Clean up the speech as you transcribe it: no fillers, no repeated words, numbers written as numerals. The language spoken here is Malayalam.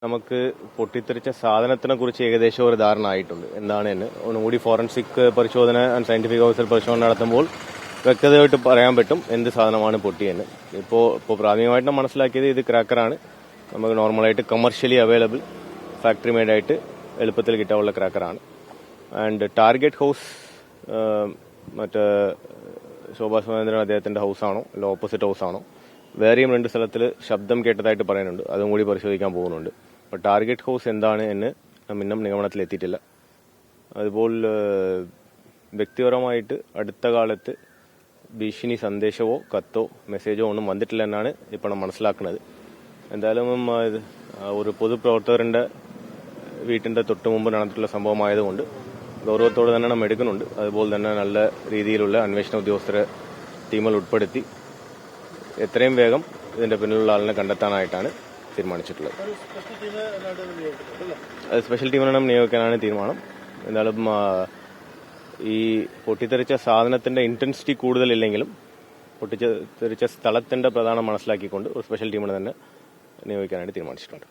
നമുക്ക് പൊട്ടിത്തെറിച്ച സാധനത്തിനെ കുറിച്ച് ഏകദേശം ഒരു ധാരണ ആയിട്ടുണ്ട്. എന്താണ് എന്ന് ഒന്നുകൂടി ഫോറൻസിക് പരിശോധന ആൻഡ് സയന്റിഫിക് ഓഫീസർ പരിശോധന നടത്തുമ്പോൾ വ്യക്തതയായിട്ട് പറയാൻ പറ്റും എന്ത് സാധനമാണ് പൊട്ടിയെന്ന്. ഇപ്പോൾ പ്രാഥമികമായിട്ട് മനസ്സിലാക്കിയത് ഇത് ക്രാക്കറാണ്. നമുക്ക് നോർമലായിട്ട് കമേഴ്ഷ്യലി അവൈലബിൾ ഫാക്ടറി മെയ്ഡായിട്ട് എളുപ്പത്തിൽ കിട്ടാനുള്ള ക്രാക്കറാണ്. ആൻഡ് ടാർഗറ്റ് ഹൗസ് മറ്റേ ശോഭാ സുരേന്ദ്രൻ അദ്ദേഹത്തിന്റെ ഹൗസാണോ അല്ല ഓപ്പോസിറ്റ് ഹൗസാണോ, വേറെയും 2 സ്ഥലത്തിൽ ശബ്ദം കേട്ടതായിട്ട് പറയുന്നുണ്ട്. അതും കൂടി പരിശോധിക്കാൻ പോകുന്നുണ്ട്. അപ്പോൾ ടാർഗറ്റ് ഹൗസ് എന്താണ് എന്ന് ഇന്നും നിഗമനത്തിലെത്തിയിട്ടില്ല. അതുപോലെ വ്യക്തിപരമായിട്ട് അടുത്ത കാലത്ത് ഭീഷണി സന്ദേശമോ കത്തോ മെസ്സേജോ ഒന്നും വന്നിട്ടില്ല എന്നാണ് ഇപ്പോൾ മനസ്സിലാക്കുന്നത്. എന്തായാലും ഒരു പൊതുപ്രവർത്തകരുടെ വീട്ടിന്റെ തൊട്ട് മുമ്പ് നടന്നിട്ടുള്ള സംഭവമായതുകൊണ്ട് ഗൗരവത്തോടെ തന്നെ നമ്മൾ എടുക്കുന്നുണ്ട്. അതുപോലെ തന്നെ നല്ല രീതിയിലുള്ള അന്വേഷണ ഉദ്യോഗസ്ഥരെ ടീമിൽ ഉൾപ്പെടുത്തി എത്രയും വേഗം ഇതിന്റെ പിന്നിലുള്ള ആളിനെ കണ്ടെത്താനായിട്ടാണ് തീരുമാനിച്ചിട്ടുള്ളത്. സ്പെഷ്യൽ ടീമിനെ നിയോഗിക്കാനാണ് തീരുമാനം. എന്നാലും ഈ പൊട്ടിത്തെറിച്ച സാധനത്തിന്റെ ഇന്റൻസിറ്റി കൂടുതലില്ലെങ്കിലും പൊട്ടിത്തെറിച്ച സ്ഥലത്തിന്റെ പ്രധാനം മനസ്സിലാക്കിക്കൊണ്ട് ഒരു സ്പെഷ്യൽ ടീമിനെ തന്നെ നിയോഗിക്കാനായിട്ട് തീരുമാനിച്ചിട്ടുണ്ട്.